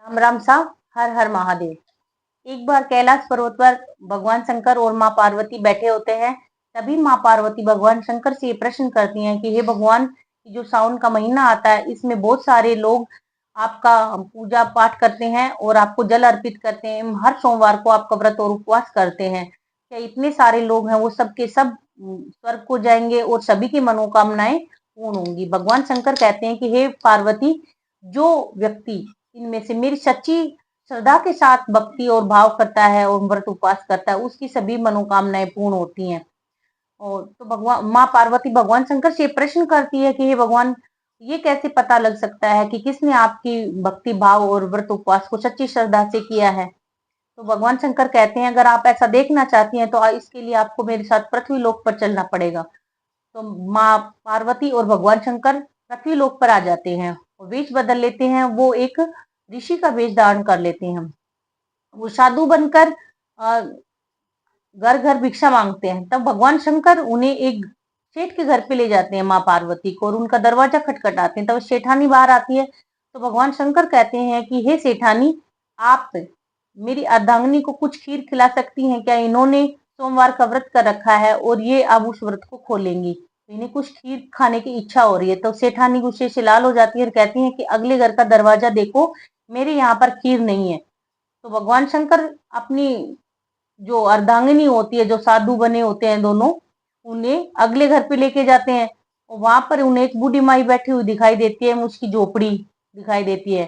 राम राम साहब। हर हर महादेव। एक बार कैलाश पर्वत पर भगवान शंकर और माँ पार्वती बैठे होते हैं। तभी माँ पार्वती भगवान शंकर से ये प्रश्न करती हैं कि हे भगवान, जो सावन का महीना आता है इसमें बहुत सारे लोग आपका पूजा पाठ करते हैं और आपको जल अर्पित करते हैं। हर सोमवार को आपका व्रत और उपवास करते हैं। क्या इतने सारे लोग हैं वो सब के सब स्वर्ग को जाएंगे और सभी की मनोकामनाएं पूर्ण होंगी? भगवान शंकर कहते हैं कि हे पार्वती, जो व्यक्ति इनमें से मेरी सच्ची श्रद्धा के साथ भक्ति और भाव करता है और व्रत उपवास करता है उसकी सभी मनोकामनाएं पूर्ण होती हैं। और तो भगवान माँ पार्वती भगवान शंकर से प्रश्न करती है कि हे भगवान, ये कैसे पता लग सकता है कि किसने आपकी भक्ति भाव और व्रत उपवास को सच्ची श्रद्धा से किया है? तो भगवान शंकर कहते हैं, अगर आप ऐसा देखना चाहती हैं तो इसके लिए आपको मेरे साथ पृथ्वी लोक पर चलना पड़ेगा। तो माँ पार्वती और भगवान शंकर पृथ्वी लोक पर आ जाते हैं और वेश बदल लेते हैं। वो एक ऋषि का वेश धारण कर लेते हैं। वो साधु बनकर घर घर भिक्षा मांगते हैं। तब भगवान शंकर उन्हें एक सेठ के घर पे ले जाते हैं, माँ पार्वती को, और उनका दरवाजा खटखटाते हैं। तब सेठानी बाहर आती है। तो भगवान शंकर कहते हैं कि हे सेठानी, आप मेरी अर्धांगिनी को कुछ खीर खिला सकती हैं क्या? इन्होंने सोमवार का व्रत कर रखा है और ये अब उस व्रत को खोलेंगी, तो इन्हें कुछ खीर खाने की इच्छा हो रही है। तो सेठानी गुस्से से लाल हो जाती है और कहती है कि अगले घर का दरवाजा देखो, मेरे यहाँ पर खीर नहीं है। तो भगवान शंकर अपनी जो अर्धांगिनी होती है, जो साधु बने होते हैं दोनों, उन्हें अगले घर पे लेके जाते हैं। और वहां पर उन्हें एक बूढ़ी माई बैठी हुई दिखाई देती है, उसकी झोपड़ी दिखाई देती है।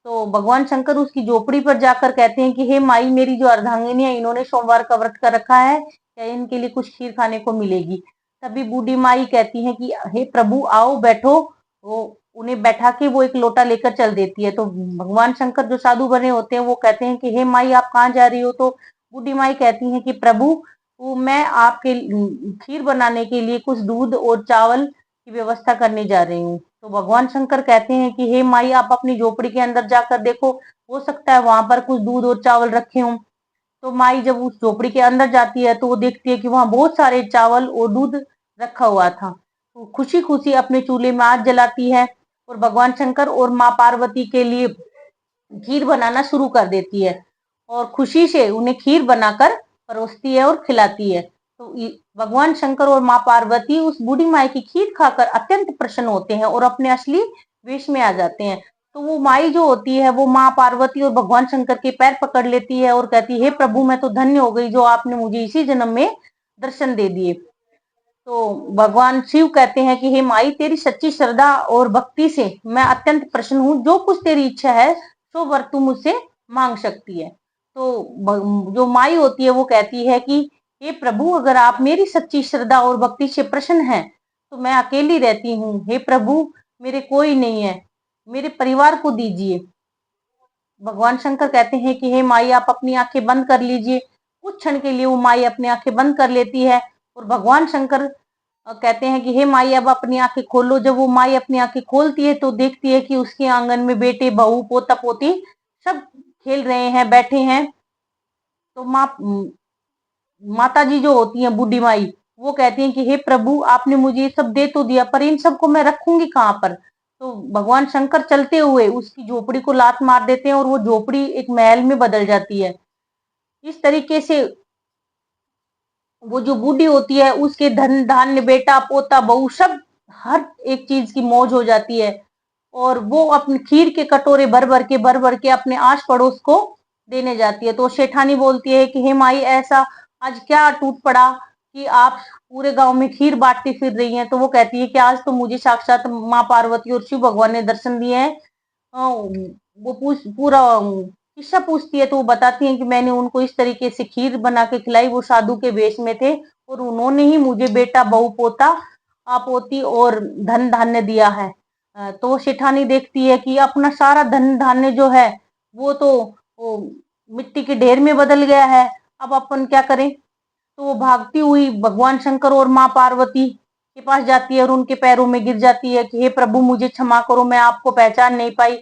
तो भगवान शंकर उसकी झोपड़ी पर जाकर कहते हैं कि हे माई, मेरी जो अर्धांगिनी है इन्होंने सोमवार का व्रत कर रखा है, क्या इनके लिए कुछ खीर खाने को मिलेगी? तभी बूढ़ी माई कहती है कि हे प्रभु, आओ बैठो। वो उन्हें बैठा के वो एक लोटा लेकर चल देती है। तो भगवान शंकर जो साधु बने होते हैं वो कहते हैं कि हे माई, आप कहाँ जा रही हो? तो बूढ़ी माई कहती है कि प्रभु, वो मैं आपके खीर बनाने के लिए कुछ दूध और चावल की व्यवस्था करने जा रही हूँ। तो भगवान शंकर कहते हैं कि हे माई, आप अपनी झोपड़ी के अंदर जाकर देखो, हो सकता है वहां पर कुछ दूध और चावल रखे हों। तो माई जब उस झोपड़ी के अंदर जाती है तो वो देखती है कि वहां बहुत सारे चावल और दूध रखा हुआ था। तो खुशी खुशी अपने चूल्हे में आग जलाती है और भगवान शंकर और माँ पार्वती के लिए खीर बनाना शुरू कर देती है और खुशी से उन्हें खीर बनाकर परोसती है और खिलाती है। तो भगवान शंकर और माँ पार्वती उस बूढ़ी माई की खीर खाकर अत्यंत प्रसन्न होते हैं और अपने असली वेश में आ जाते हैं। तो वो माई जो होती है वो माँ पार्वती और भगवान शंकर के पैर पकड़ लेती है और कहती है, हे प्रभु, मैं तो धन्य हो गई जो आपने मुझे इसी जन्म में दर्शन दे दिए। तो भगवान शिव कहते हैं कि हे माई, तेरी सच्ची श्रद्धा और भक्ति से मैं अत्यंत प्रसन्न हूँ। जो कुछ तेरी इच्छा है सो वर तू मुझसे मांग सकती है। तो जो माई होती है वो कहती है कि हे प्रभु, अगर आप मेरी सच्ची श्रद्धा और भक्ति से प्रसन्न हैं तो मैं अकेली रहती हूँ। हे प्रभु, मेरे कोई नहीं है, मेरे परिवार को दीजिए। भगवान शंकर कहते हैं कि हे माई, आप अपनी आंखें बंद कर लीजिए। कुछ क्षण के लिए वो माई अपनी आंखें बंद कर लेती है और भगवान शंकर कहते हैं कि हे माई, अब अपनी आंखें खोलो। जब वो माई अपनी आंखें खोलती है तो देखती है कि उसके आंगन में बेटे बहू पोता पोती सब खेल रहे हैं, बैठे हैं। तो माता जी जो होती हैं, बूढ़ी माई, वो कहती हैं कि हे प्रभु, आपने मुझे ये सब दे तो दिया, पर इन सबको मैं रखूंगी कहाँ पर? तो भगवान शंकर चलते हुए उसकी झोपड़ी को लात मार देते हैं और वो झोपड़ी एक महल में बदल जाती है। इस तरीके से वो जो बूढ़ी होती है उसके धन धान्य, बेटा पोता बहू सब, हर एक चीज की मौज हो जाती है। और वो अपने खीर के कटोरे भर भर के अपने आस पड़ोस को देने जाती है। तो शेठानी बोलती है कि हे माई, ऐसा आज क्या टूट पड़ा कि आप पूरे गांव में खीर बांटती फिर रही हैं? तो वो कहती है कि आज तो मुझे साक्षात माँ पार्वती और शिव भगवान ने दर्शन दिए हैं। वो पूरा किस्सा पूछती है तो वो बताती हैं कि मैंने उनको इस तरीके से खीर बना के खिलाई। वो साधु के वेश में थे और उन्होंने ही मुझे बेटा बहू पोता पोती और धन धान्य दिया है। तो शेठानी देखती है कि अपना सारा धन धान्य जो है वो मिट्टी के ढेर में बदल गया है, अब अपन क्या करें? तो वो भागती हुई भगवान शंकर और माँ पार्वती के पास जाती है और उनके पैरों में गिर जाती है कि हे प्रभु, मुझे क्षमा करो, मैं आपको पहचान नहीं पाई,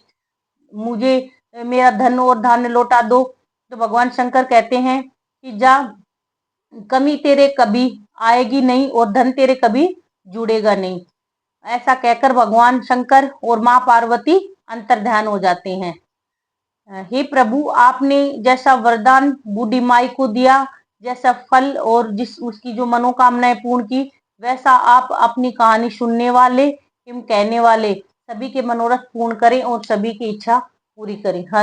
मुझे मेरा धन और धान्य लौटा दो। तो भगवान शंकर कहते हैं कि जा, कमी तेरे कभी आएगी नहीं और धन तेरे कभी जुड़ेगा नहीं। ऐसा कहकर भगवान शंकर और माँ पार्वती अंतर्ध्यान हो जाते हैं। हे प्रभु, आपने जैसा वरदान बूढ़ी माई को दिया, जैसा फल और जिस उसकी जो मनोकामनाएं पूर्ण की, वैसा आप अपनी कहानी सुनने वाले एवं कहने वाले सभी के मनोरथ पूर्ण करें और सभी की इच्छा पूरी करें।